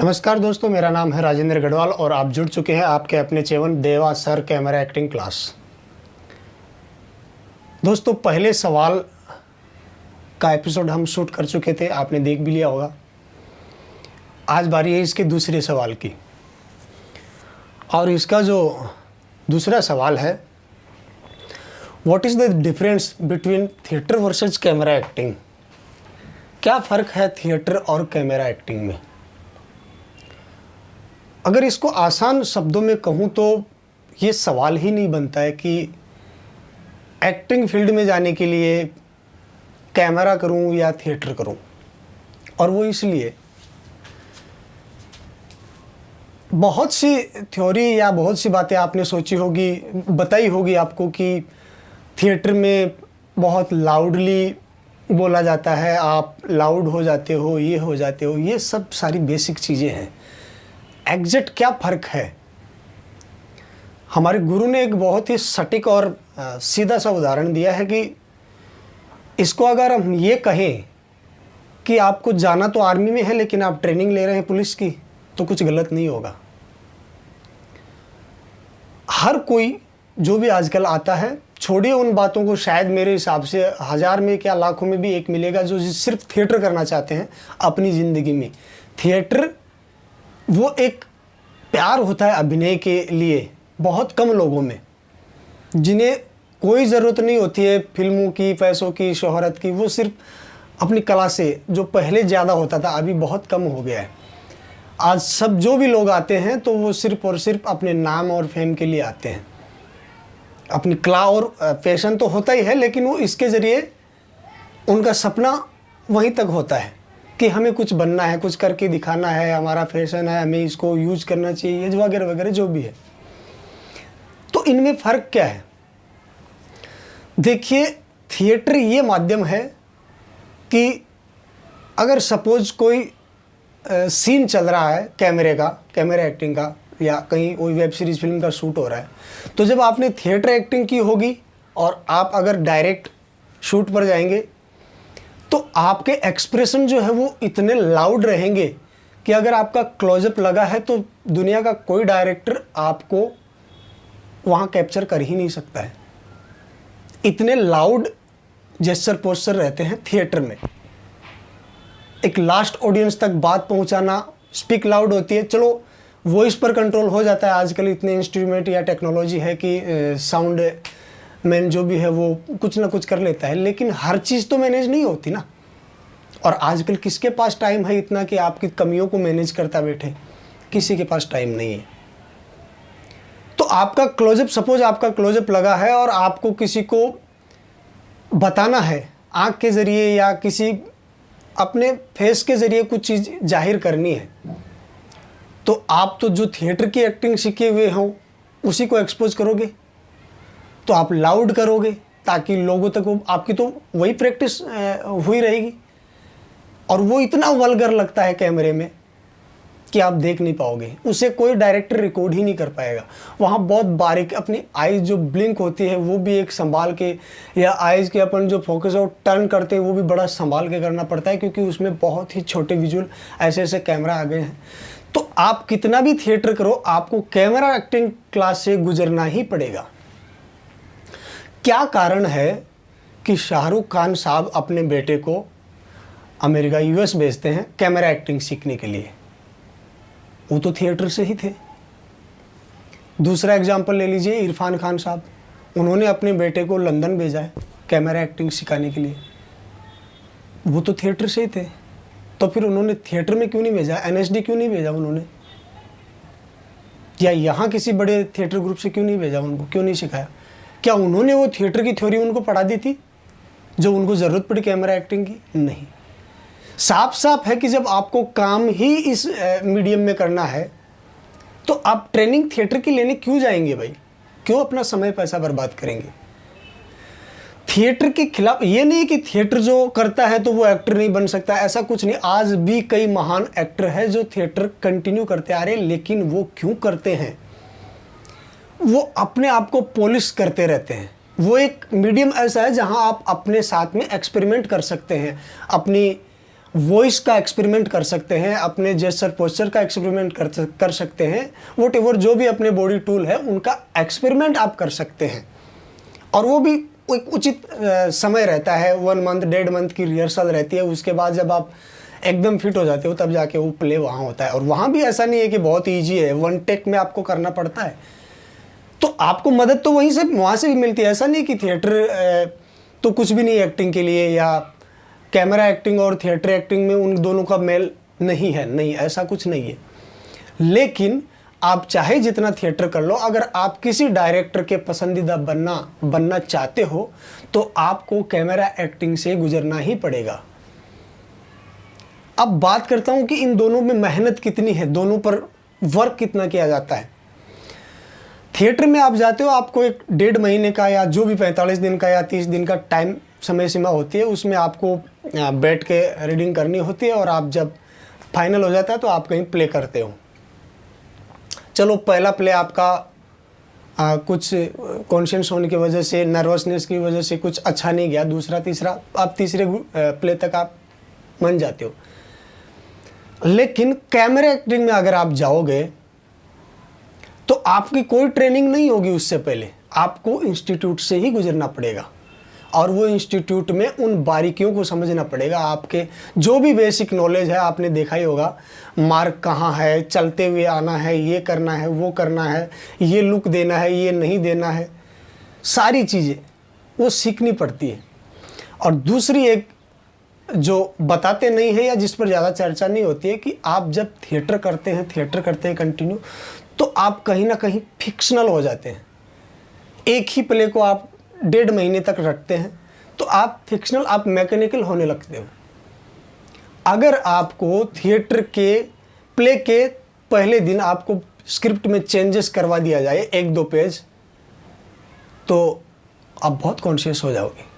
नमस्कार दोस्तों, मेरा नाम है राजेंद्र गढ़वाल और आप जुड़ चुके हैं आपके अपने चैनल देवा सर कैमरा एक्टिंग क्लास। दोस्तों, पहले सवाल का एपिसोड हम शूट कर चुके थे, आपने देख भी लिया होगा। आज बारी है इसके दूसरे सवाल की, और इसका जो दूसरा सवाल है, what is the difference between theatre versus camera acting. क्या फ़र्क है थिएटर और कैमरा एक्टिंग में। अगर इसको आसान शब्दों में कहूँ तो ये सवाल ही नहीं बनता है कि एक्टिंग फील्ड में जाने के लिए कैमरा करूँ या थिएटर करूँ। और वो इसलिए बहुत सी थ्योरी या बहुत सी बातें आपने सोची होगी, बताई होगी आपको कि थिएटर में बहुत लाउडली बोला जाता है, आप लाउड हो जाते हो, ये हो जाते हो। ये सब सारी बेसिक चीज़ें हैं। एग्जैक्ट क्या फ़र्क है। हमारे गुरु ने एक बहुत ही सटीक और सीधा सा उदाहरण दिया है कि इसको अगर हम ये कहें कि आपको जाना तो आर्मी में है लेकिन आप ट्रेनिंग ले रहे हैं पुलिस की, तो कुछ गलत नहीं होगा। हर कोई जो भी आजकल आता है, छोड़िए उन बातों को, शायद मेरे हिसाब से 1000 में क्या लाखों में भी एक मिलेगा जो सिर्फ थिएटर करना चाहते हैं अपनी ज़िंदगी में। थिएटर वो एक प्यार होता है अभिनय के लिए बहुत कम लोगों में, जिन्हें कोई ज़रूरत नहीं होती है फिल्मों की, पैसों की, शोहरत की। वो सिर्फ अपनी कला से, जो पहले ज़्यादा होता था अभी बहुत कम हो गया है। आज सब जो भी लोग आते हैं तो वो सिर्फ और सिर्फ अपने नाम और फेम के लिए आते हैं। अपनी कला और पैशन तो होता ही है, लेकिन वो इसके ज़रिए उनका सपना वहीं तक होता है कि हमें कुछ बनना है, कुछ करके दिखाना है, हमारा फैशन है, हमें इसको यूज करना चाहिए, वगैरह वगैरह जो भी है। तो इनमें फ़र्क क्या है। देखिए, थिएटर ये माध्यम है कि अगर सपोज कोई सीन चल रहा है कैमरा एक्टिंग का, या कहीं कोई वेब सीरीज़ फिल्म का शूट हो रहा है, तो जब आपने थिएटर एक्टिंग की होगी और आप अगर डायरेक्ट शूट पर जाएंगे तो आपके एक्सप्रेशन जो है वो इतने लाउड रहेंगे कि अगर आपका क्लोजअप लगा है तो दुनिया का कोई डायरेक्टर आपको वहाँ कैप्चर कर ही नहीं सकता है। इतने लाउड जेस्चर पोस्चर रहते हैं थिएटर में। एक लास्ट ऑडियंस तक बात पहुँचाना, स्पीक लाउड होती है। चलो वॉइस पर कंट्रोल हो जाता है, आजकल इतने इंस्ट्रूमेंट या टेक्नोलॉजी है कि साउंड मैन जो भी है वो कुछ ना कुछ कर लेता है, लेकिन हर चीज़ तो मैनेज नहीं होती ना। और आजकल किसके पास टाइम है इतना कि आपकी कमियों को मैनेज करता बैठे। किसी के पास टाइम नहीं है। तो आपका क्लोजअप, सपोज आपका क्लोजअप लगा है और आपको किसी को बताना है आँख के ज़रिए या किसी अपने फेस के ज़रिए कुछ चीज़ जाहिर करनी है, तो आप तो जो थिएटर की एक्टिंग सीखे हुए हो उसी को एक्सपोज करोगे। तो आप लाउड करोगे ताकि लोगों तक वो, आपकी तो वही प्रैक्टिस हुई रहेगी। और वो इतना वल्गर लगता है कैमरे में कि आप देख नहीं पाओगे, उसे कोई डायरेक्टर रिकॉर्ड ही नहीं कर पाएगा। वहाँ बहुत बारीक अपनी आइज़ जो ब्लिंक होती है वो भी एक संभाल के, या आइज़ के अपन जो फोकस आउट टर्न करते हैं वो भी बड़ा संभाल के करना पड़ता है, क्योंकि उसमें बहुत ही छोटे विजुअल ऐसे ऐसे कैमरा आ गए हैं। तो आप कितना भी थिएटर करो, आपको कैमरा एक्टिंग क्लास से गुजरना ही पड़ेगा। क्या कारण है कि शाहरुख खान साहब अपने बेटे को अमेरिका यूएस भेजते हैं कैमरा एक्टिंग सीखने के लिए। वो तो थिएटर से ही थे। दूसरा एग्जांपल ले लीजिए, इरफान खान साहब, उन्होंने अपने बेटे को लंदन भेजा है कैमरा एक्टिंग सिखाने के लिए। वो तो थिएटर से ही थे। तो फिर उन्होंने थिएटर में क्यों नहीं भेजा, एनएसडी क्यों नहीं भेजा उन्होंने, या यहाँ किसी बड़े थिएटर ग्रुप से क्यों नहीं भेजा उनको, क्यों नहीं सिखाया। क्या उन्होंने वो थिएटर की थ्योरी उनको पढ़ा दी थी जो उनको ज़रूरत पड़ी कैमरा एक्टिंग की? नहीं। साफ साफ है कि जब आपको काम ही इस मीडियम में करना है तो आप ट्रेनिंग थिएटर की लेने क्यों जाएंगे भाई, क्यों अपना समय पैसा बर्बाद करेंगे। थिएटर के खिलाफ ये नहीं कि थिएटर जो करता है तो वो एक्टर नहीं बन सकता, ऐसा कुछ नहीं। आज भी कई महान एक्टर हैं जो थिएटर कंटिन्यू करते आ रहे हैं, लेकिन वो क्यों करते हैं, वो अपने आप को पॉलिश करते रहते हैं। वो एक मीडियम ऐसा है जहां आप अपने साथ में एक्सपेरिमेंट कर सकते हैं, अपनी वॉइस का एक्सपेरिमेंट कर सकते हैं, अपने जेस्चर पोस्चर का एक्सपेरिमेंट कर सकते हैं, वॉट जो भी अपने बॉडी टूल है उनका एक्सपेरिमेंट आप कर सकते हैं। और वो भी एक उचित समय रहता है, 1 मंथ 1.5 मंथ की रिहर्सल रहती है। उसके बाद जब आप एकदम फिट हो जाते हो तब जाके वो प्ले वहाँ होता है। और वहाँ भी ऐसा नहीं है कि बहुत ईजी है, 1 टेक में आपको करना पड़ता है। तो आपको मदद तो वहाँ से भी मिलती है। ऐसा नहीं कि थिएटर तो कुछ भी नहीं एक्टिंग के लिए, या कैमरा एक्टिंग और थिएटर एक्टिंग में उन दोनों का मेल नहीं है, नहीं, ऐसा कुछ नहीं है। लेकिन आप चाहे जितना थिएटर कर लो, अगर आप किसी डायरेक्टर के पसंदीदा बनना चाहते हो तो आपको कैमरा एक्टिंग से गुजरना ही पड़ेगा। अब बात करता हूं कि इन दोनों में मेहनत कितनी है, दोनों पर वर्क कितना किया जाता है। थिएटर में आप जाते हो, आपको एक 1.5 महीने का या जो भी 45 दिन का या 30 दिन का टाइम समय सीमा होती है, उसमें आपको बैठ के रीडिंग करनी होती है। और आप जब फाइनल हो जाता है तो आप कहीं प्ले करते हो। चलो पहला प्ले आपका कुछ कॉन्शियस होने की वजह से, नर्वसनेस की वजह से कुछ अच्छा नहीं गया, दूसरा तीसरा, आप तीसरे प्ले तक आप मान जाते हो। लेकिन कैमरा एक्टिंग में अगर आप जाओगे तो आपकी कोई ट्रेनिंग नहीं होगी उससे पहले, आपको इंस्टीट्यूट से ही गुजरना पड़ेगा। और वो इंस्टीट्यूट में उन बारीकियों को समझना पड़ेगा। आपके जो भी बेसिक नॉलेज है, आपने देखा ही होगा, मार्क कहाँ है, चलते हुए आना है, ये करना है, वो करना है, ये लुक देना है, ये नहीं देना है, सारी चीज़ें वो सीखनी पड़ती है। और दूसरी एक जो बताते नहीं है या जिस पर ज़्यादा चर्चा नहीं होती है कि आप जब थिएटर करते हैं कंटिन्यू, तो आप कहीं ना कहीं फिक्शनल हो जाते हैं। एक ही प्ले को आप 1.5 महीने तक रखते हैं तो आप फिक्शनल, आप मैकेनिकल होने लगते हो। अगर आपको थिएटर के प्ले के पहले दिन आपको स्क्रिप्ट में चेंजेस करवा दिया जाए 1-2 पेज, तो आप बहुत कॉन्शियस हो जाओगे।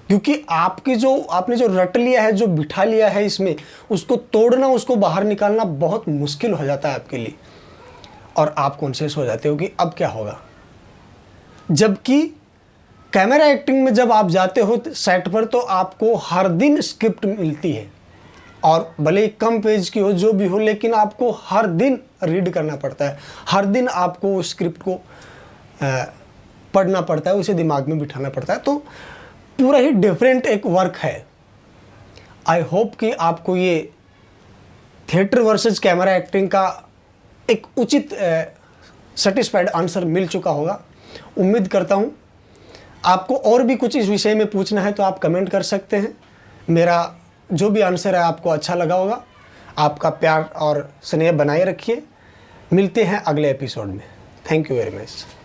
क्योंकि आपने जो रट लिया है, जो बिठा लिया है इसमें, उसको तोड़ना, उसको बाहर निकालना बहुत मुश्किल हो जाता है आपके लिए। और आप कॉन्शियस हो जाते हो कि अब क्या होगा। जबकि कैमरा एक्टिंग में जब आप जाते हो सेट पर तो आपको हर दिन स्क्रिप्ट मिलती है, और भले ही कम पेज की हो, जो भी हो, लेकिन आपको हर दिन रीड करना पड़ता है, हर दिन आपको उस स्क्रिप्ट को पढ़ना पड़ता है, उसे दिमाग में बिठाना पड़ता है। तो पूरा ही डिफरेंट एक वर्क है। आई होप कि आपको ये थिएटर वर्सेस कैमरा एक्टिंग का एक उचित सेटिस्फाइड आंसर मिल चुका होगा। उम्मीद करता हूँ आपको और भी कुछ इस विषय में पूछना है तो आप कमेंट कर सकते हैं। मेरा जो भी आंसर है आपको अच्छा लगा होगा। आपका प्यार और स्नेह बनाए रखिए। मिलते हैं अगले एपिसोड में। Thank you very much.